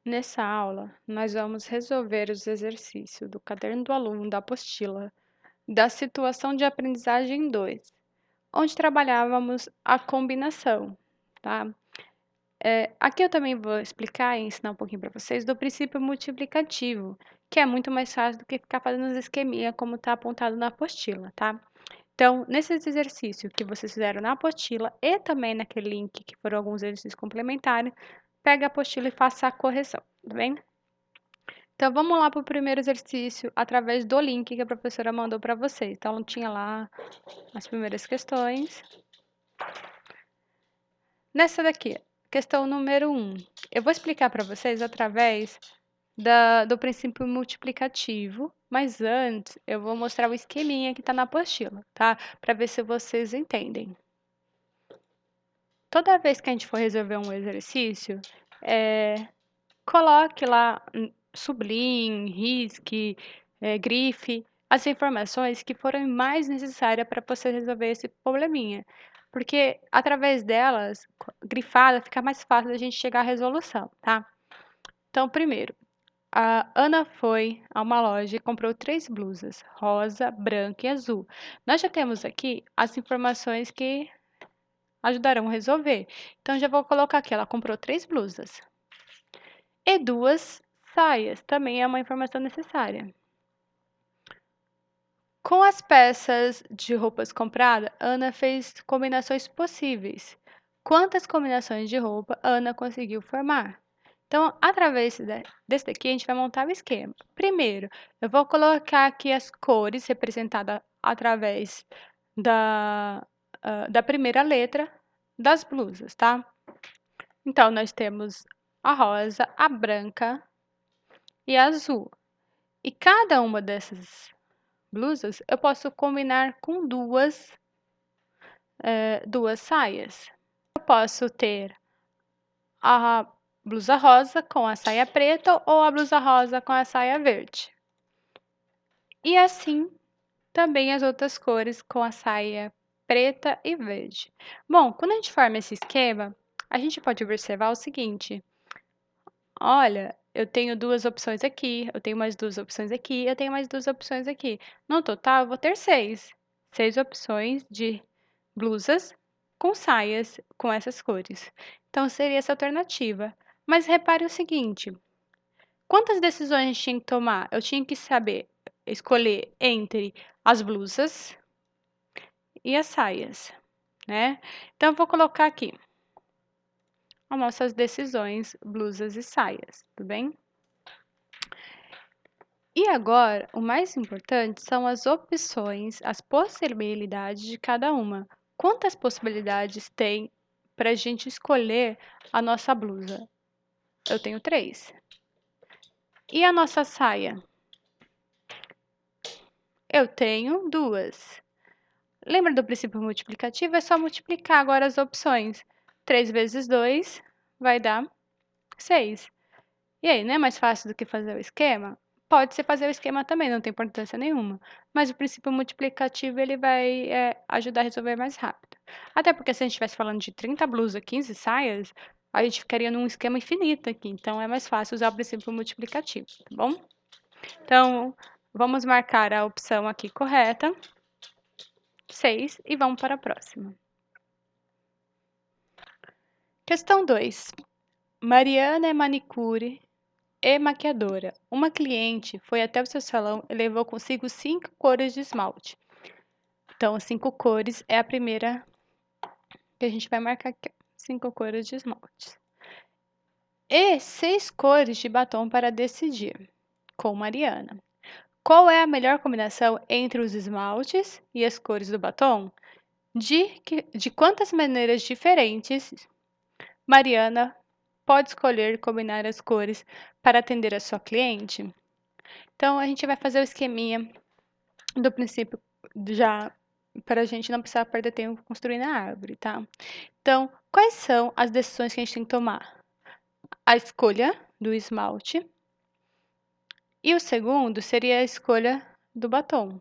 Nessa aula, nós vamos resolver os exercícios do caderno do aluno da apostila da situação de aprendizagem 2, onde trabalhávamos a combinação, tá? Aqui eu também vou explicar e ensinar um pouquinho para vocês do princípio multiplicativo, que é muito mais fácil do que ficar fazendo os esqueminha como está apontado na apostila, tá? Então, nesse exercício que vocês fizeram na apostila e também naquele link que foram alguns exercícios complementares, pega a apostila e faça a correção, tudo bem? Então, vamos lá para o primeiro exercício através do link que a professora mandou para vocês. Então, tinha lá as primeiras questões. Nessa daqui, questão número 1, eu vou explicar para vocês através do princípio multiplicativo, mas antes eu vou mostrar o esqueminha que está na apostila, tá? Para ver se vocês entendem. Toda vez que a gente for resolver um exercício, coloque lá, sublinhe, risque, grife as informações que forem mais necessárias para você resolver esse probleminha. Porque através delas, grifada, fica mais fácil da gente chegar à resolução, tá? Então, primeiro, a Ana foi a uma loja e comprou 3 blusas, rosa, branca e azul. Nós já temos aqui as informações que ajudarão a resolver. Então, já vou colocar aqui, ela comprou 3 blusas. E 2 saias, também é uma informação necessária. Com as peças de roupas compradas, Ana fez combinações possíveis. Quantas combinações de roupa Ana conseguiu formar? Então, através desse daqui, a gente vai montar o esquema. Primeiro, eu vou colocar aqui as cores representadas através da primeira letra das blusas, tá? Então, nós temos a rosa, a branca e a azul. E cada uma dessas blusas eu posso combinar com duas saias. Eu posso ter a blusa rosa com a saia preta ou a blusa rosa com a saia verde. E assim também as outras cores com a saia preta e verde. Bom, quando a gente forma esse esquema, a gente pode observar o seguinte: olha, eu tenho 2 opções aqui, eu tenho mais 2 opções aqui, eu tenho mais 2 opções aqui. No total, eu vou ter 6. 6 opções de blusas com saias com essas cores. Então, seria essa alternativa. Mas repare o seguinte: quantas decisões a gente tinha que tomar? Eu tinha que saber escolher entre as blusas e as saias, né? Então, eu vou colocar aqui as nossas decisões, blusas e saias, tudo bem? E agora, o mais importante são as opções, as possibilidades de cada uma. Quantas possibilidades tem para a gente escolher a nossa blusa? Eu tenho 3. E a nossa saia? Eu tenho 2. Lembra do princípio multiplicativo? É só multiplicar agora as opções. 3 vezes 2 vai dar 6. E aí, não é mais fácil do que fazer o esquema? Pode ser fazer o esquema também, não tem importância nenhuma. Mas o princípio multiplicativo ele vai ajudar a resolver mais rápido. Até porque se a gente estivesse falando de 30 blusas, 15 saias, a gente ficaria num esquema infinito aqui. Então, é mais fácil usar o princípio multiplicativo, tá bom? Então, vamos marcar a opção aqui correta, 6, e vamos para a próxima. Questão 2. Mariana é manicure e maquiadora. Uma cliente foi até o seu salão e levou consigo 5 cores de esmalte. Então, 5 cores é a primeira que a gente vai marcar aqui. 5 cores de esmalte. E 6 cores de batom para decidir, com Mariana. Qual é a melhor combinação entre os esmaltes e as cores do batom? De quantas maneiras diferentes Mariana pode escolher combinar as cores para atender a sua cliente? Então, a gente vai fazer o esqueminha do princípio já para a gente não precisar perder tempo construindo a árvore, tá? Então, quais são as decisões que a gente tem que tomar? A escolha do esmalte e o segundo seria a escolha do batom.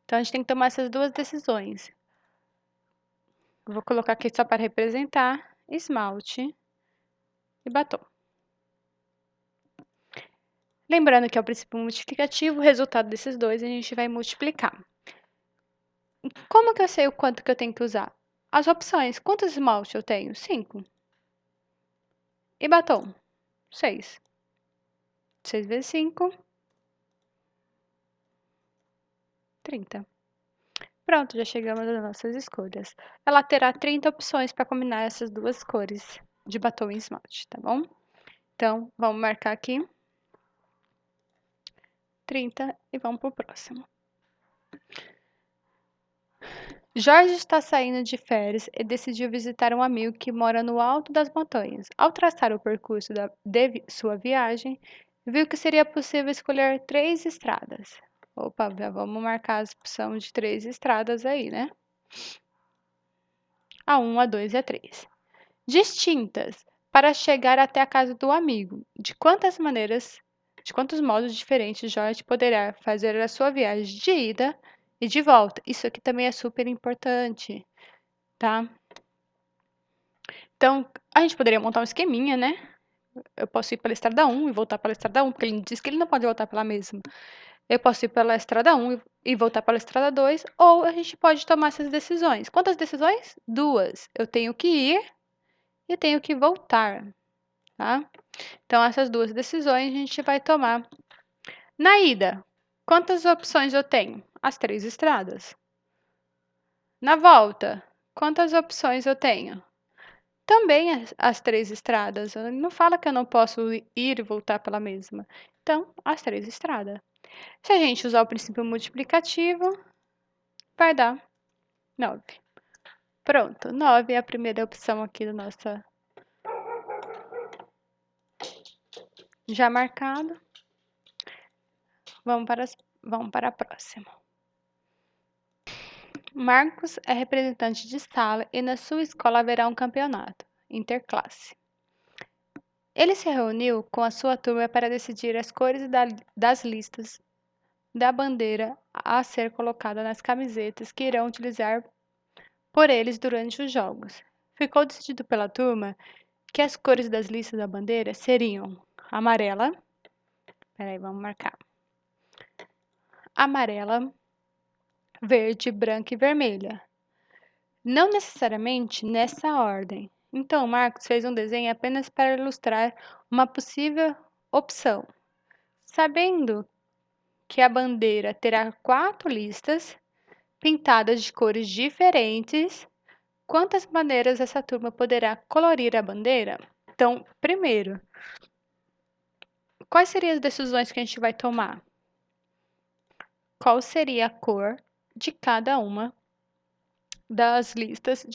Então, a gente tem que tomar essas 2 decisões. Vou colocar aqui só para representar esmalte e batom. Lembrando que é o princípio multiplicativo, o resultado desses dois a gente vai multiplicar. Como que eu sei o quanto que eu tenho que usar? As opções. Quantos esmalte eu tenho? 5. E batom? 6. 6 vezes 5, 30. Pronto, já chegamos às nossas escolhas. Ela terá 30 opções para combinar essas duas cores de batom e esmalte, tá bom? Então, vamos marcar aqui 30 e vamos para o próximo. Jorge está saindo de férias e decidiu visitar um amigo que mora no alto das montanhas. Ao traçar o percurso de sua viagem, viu que seria possível escolher 3 estradas. Opa, já vamos marcar a opção de 3 estradas aí, né? A 1, a 2 e a 3. Distintas, para chegar até a casa do amigo. De quantos modos diferentes Jorge poderá fazer a sua viagem de ida e de volta? Isso aqui também é super importante, tá? Então, a gente poderia montar um esqueminha, né? Eu posso ir pela estrada 1 e voltar pela estrada 1, porque ele diz que ele não pode voltar pela mesma. Eu posso ir pela estrada 1 e voltar pela estrada 2, ou a gente pode tomar essas decisões. Quantas decisões? 2. Eu tenho que ir e tenho que voltar, tá? Então, essas 2 decisões a gente vai tomar. Na ida, quantas opções eu tenho? As 3 estradas. Na volta, quantas opções eu tenho? Também as 3 estradas. Não fala que eu não posso ir e voltar pela mesma. Então, as 3 estradas. Se a gente usar o princípio multiplicativo, vai dar 9. Pronto, 9 é a primeira opção aqui do nosso já marcado. Vamos para a próxima. Marcos é representante de sala e na sua escola haverá um campeonato interclasse. Ele se reuniu com a sua turma para decidir as cores das listas da bandeira a ser colocada nas camisetas que irão utilizar por eles durante os jogos. Ficou decidido pela turma que as cores das listas da bandeira seriam amarela, peraí, vamos marcar, amarela, verde, branca e vermelha. Não necessariamente nessa ordem. Então, Marcos fez um desenho apenas para ilustrar uma possível opção. Sabendo que a bandeira terá 4 listas pintadas de cores diferentes, quantas maneiras essa turma poderá colorir a bandeira? Então, primeiro, quais seriam as decisões que a gente vai tomar? Qual seria a cor de cada uma das listas,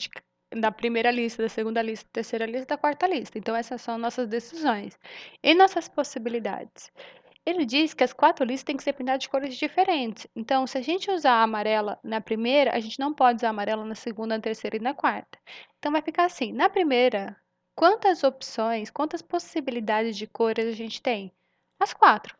da primeira lista, da segunda lista, da terceira lista, da quarta lista? Então, essas são nossas decisões. E nossas possibilidades? Ele diz que as 4 listas têm que ser pintadas de cores diferentes. Então, se a gente usar a amarela na primeira, a gente não pode usar a amarela na segunda, na terceira e na quarta. Então, vai ficar assim. Na primeira, quantas opções, quantas possibilidades de cores a gente tem? As 4.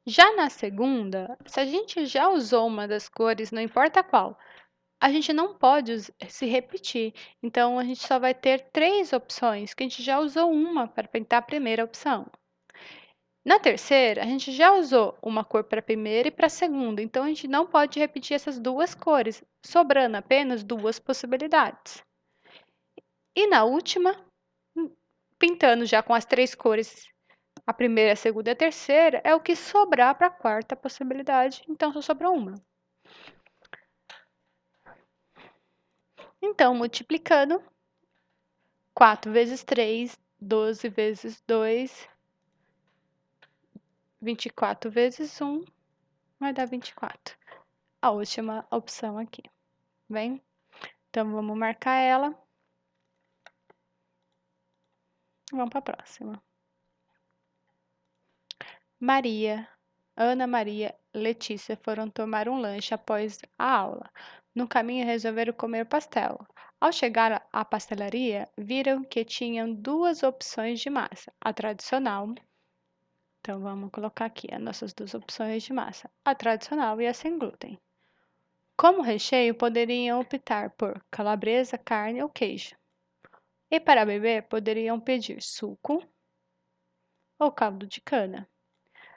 Já na segunda, se a gente já usou uma das cores, não importa qual, a gente não pode se repetir. Então, a gente só vai ter 3 opções, que a gente já usou uma para pintar a primeira opção. Na terceira, a gente já usou uma cor para a primeira e para a segunda, então a gente não pode repetir essas 2 cores, sobrando apenas 2 possibilidades. E na última, pintando já com as 3 cores, a primeira, a segunda e a terceira, é o que sobrar para a quarta possibilidade, então só sobrou uma. Então, multiplicando, 4 vezes 3, 12 vezes 2, 24 vezes 1, vai dar 24. A última opção aqui, bem? Então, vamos marcar ela. Vamos para a próxima. Maria, Ana Maria e Letícia foram tomar um lanche após a aula. No caminho, resolveram comer pastel. Ao chegar à pastelaria, viram que tinham 2 opções de massa: a tradicional. Então, vamos colocar aqui as nossas 2 opções de massa: a tradicional e a sem glúten. Como recheio, poderiam optar por calabresa, carne ou queijo. E para beber, poderiam pedir suco ou caldo de cana.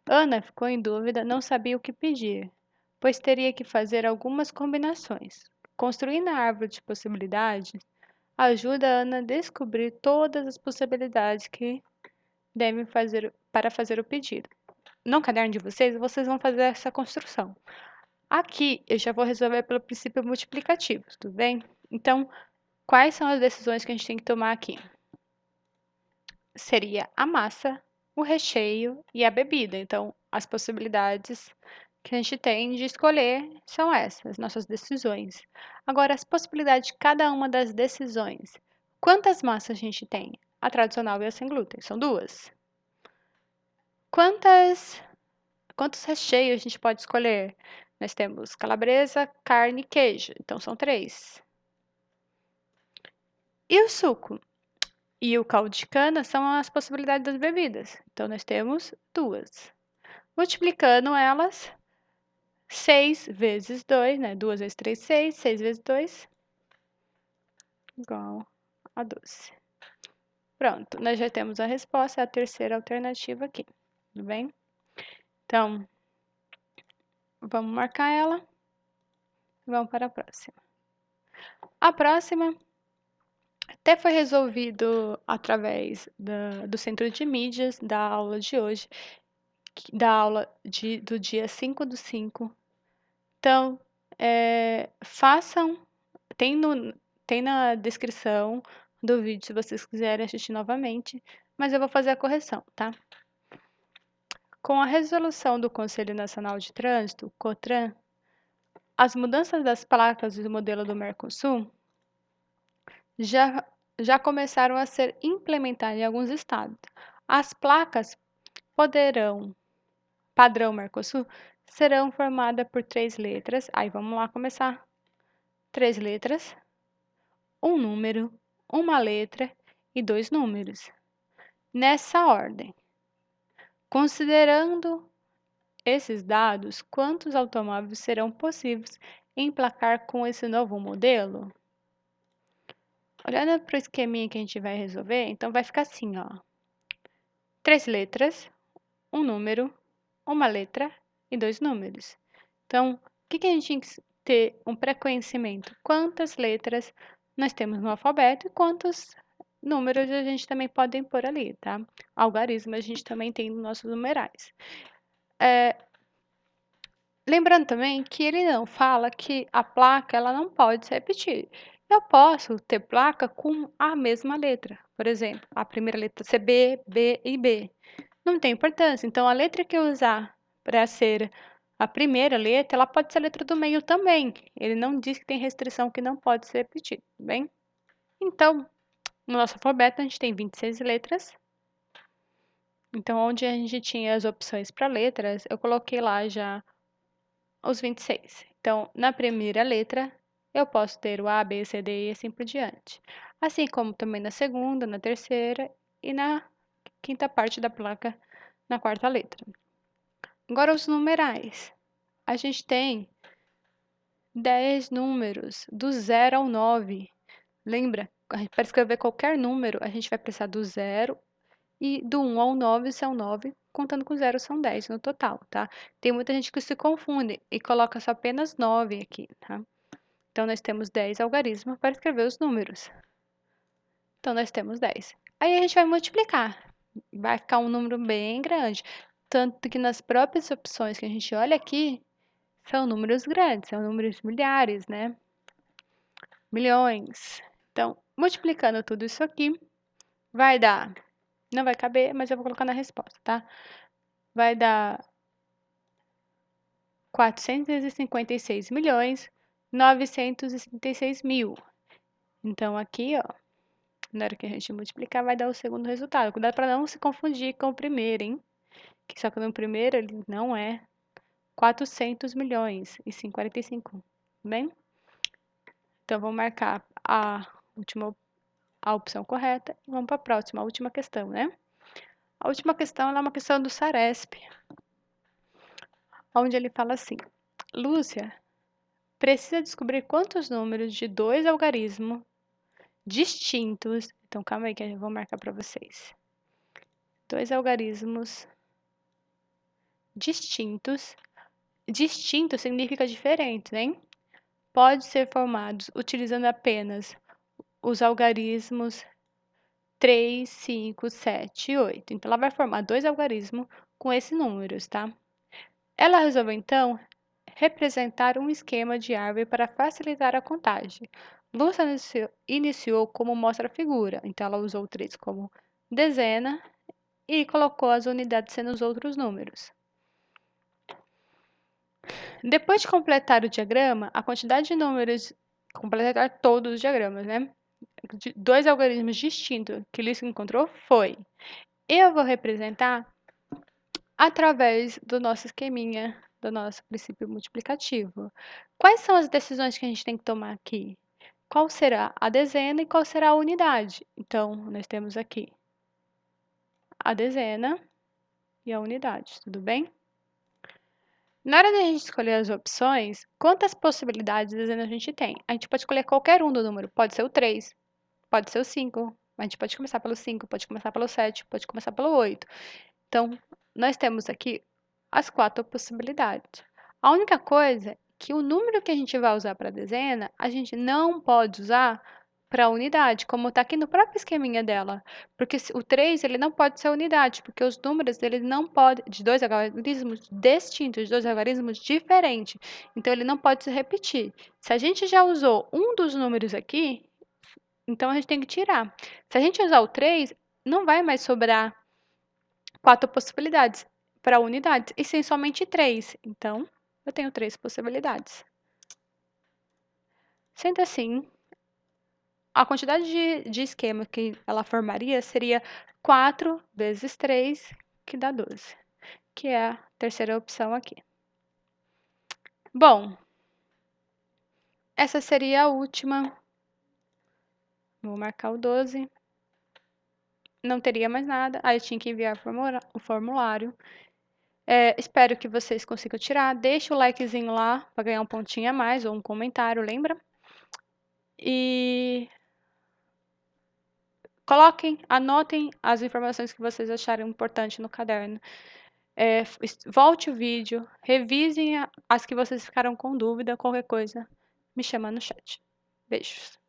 Ana ficou em dúvida, não sabia o que pedir, pois teria que fazer algumas combinações. Construindo a árvore de possibilidades ajuda a Ana a descobrir todas as possibilidades que devem fazer para fazer o pedido. No caderno de vocês, vocês vão fazer essa construção. Aqui eu já vou resolver pelo princípio multiplicativo, tudo bem? Então, quais são as decisões que a gente tem que tomar aqui? Seria a massa, o recheio e a bebida. Então, as possibilidades que a gente tem de escolher são essas, nossas decisões. Agora, as possibilidades de cada uma das decisões. Quantas massas a gente tem? A tradicional e a sem glúten, são duas. Quantos recheios a gente pode escolher? Nós temos calabresa, carne e queijo, então são 3. E o suco? E o caldo de cana são as possibilidades das bebidas. Então, nós temos 2. Multiplicando elas, 6 vezes 2, né? 2 vezes 3, 6. 6 vezes 2, igual a 12. Pronto, nós já temos a resposta, é a terceira alternativa aqui, tudo bem? Então, vamos marcar ela. Vamos para a próxima. A próxima até foi resolvido através do centro de mídias da aula de hoje, do dia 5/5. Então, façam, tem na descrição do vídeo se vocês quiserem assistir novamente, mas eu vou fazer a correção, tá? Com a resolução do Conselho Nacional de Trânsito, COTRAN, as mudanças das placas do modelo do Mercosul já começaram a ser implementadas em alguns estados. As placas padrão Mercosul, serão formadas por 3 letras. Aí vamos lá começar. 3 letras, um número, uma letra e 2 números. Nessa ordem. Considerando esses dados, quantos automóveis serão possíveis emplacar com esse novo modelo? Olhando para o esqueminha que a gente vai resolver, então vai ficar assim, ó. 3 letras, um número, uma letra e 2 números. Então, o que a gente tem que ter um pré-conhecimento? Quantas letras nós temos no alfabeto e quantos números a gente também pode pôr ali, tá? Algarismos a gente também tem nos nossos numerais. Lembrando também que ele não fala que a placa ela não pode se repetir. Eu posso ter placa com a mesma letra. Por exemplo, a primeira letra ser B, B e B. Não tem importância. Então, a letra que eu usar para ser a primeira letra, ela pode ser a letra do meio também. Ele não diz que tem restrição que não pode ser repetida, bem? Então, no nosso alfabeto, a gente tem 26 letras. Então, onde a gente tinha as opções para letras, eu coloquei lá já os 26. Então, na primeira letra, eu posso ter o A, B, C, D e assim por diante. Assim como também na segunda, na terceira e na quinta parte da placa, na quarta letra. Agora, os numerais. A gente tem 10 números, do 0 ao 9. Lembra? Para escrever qualquer número, a gente vai precisar do 0 e do 1 ao 9 são 9, contando com 0 são 10 no total, tá? Tem muita gente que se confunde e coloca só apenas 9 aqui, tá? Então, nós temos 10 algarismos para escrever os números. Então, nós temos 10. Aí, a gente vai multiplicar. Vai ficar um número bem grande. Tanto que nas próprias opções que a gente olha aqui, são números grandes, são números milhares, né? Milhões. Então, multiplicando tudo isso aqui, vai dar... Não vai caber, mas eu vou colocar na resposta, tá? Vai dar 456.936.000. Então, aqui, ó, na hora que a gente multiplicar, vai dar o segundo resultado. Cuidado para não se confundir com o primeiro, hein? Que só que no primeiro ele não é 400 milhões, e sim 45, bem? Então, vamos marcar a opção correta e vamos para a próxima, a última questão, né? A última questão é uma questão do Saresp, onde ele fala assim: Lúcia precisa descobrir quantos números de 2 algarismos distintos. Então, calma aí que eu vou marcar para vocês. 2 algarismos distintos. Distinto significa diferente, hein? Pode ser formados utilizando apenas os algarismos 3, 5, 7 e 8. Então, ela vai formar 2 algarismos com esses números, tá? Ela resolveu, então, representar um esquema de árvore para facilitar a contagem. Lúcia iniciou como mostra a figura, então ela usou o 3 como dezena e colocou as unidades sendo os outros números. Depois de completar o diagrama, a quantidade de números, completar todos os diagramas, né? De 2 algarismos distintos que Lúcia encontrou foi: eu vou representar através do nosso esqueminha, do nosso princípio multiplicativo. Quais são as decisões que a gente tem que tomar aqui? Qual será a dezena e qual será a unidade? Então, nós temos aqui a dezena e a unidade, tudo bem? Na hora de a gente escolher as opções, quantas possibilidades de dezena a gente tem? A gente pode escolher qualquer um do número. Pode ser o 3, pode ser o 5. A gente pode começar pelo 5, pode começar pelo 7, pode começar pelo 8. Então, nós temos aqui as 4 possibilidades. A única coisa é que o número que a gente vai usar para a dezena, a gente não pode usar para a unidade, como está aqui no próprio esqueminha dela. Porque o 3 ele não pode ser unidade, porque os números eles não podem, de 2 algarismos distintos, de 2 algarismos diferentes. Então, ele não pode se repetir. Se a gente já usou um dos números aqui, então a gente tem que tirar. Se a gente usar o 3, não vai mais sobrar 4 possibilidades para unidades, e sim somente 3. Então, eu tenho 3 possibilidades. Sendo assim, a quantidade de esquema que ela formaria seria 4 vezes 3, que dá 12, que é a terceira opção aqui. Bom, essa seria a última. Vou marcar o 12. Não teria mais nada, aí eu tinha que enviar o formulário. Espero que vocês consigam tirar. Deixa o likezinho lá para ganhar um pontinho a mais ou um comentário, lembra? E coloquem, anotem as informações que vocês acharem importante no caderno. Volte o vídeo, revisem as que vocês ficaram com dúvida, qualquer coisa, me chama no chat. Beijos!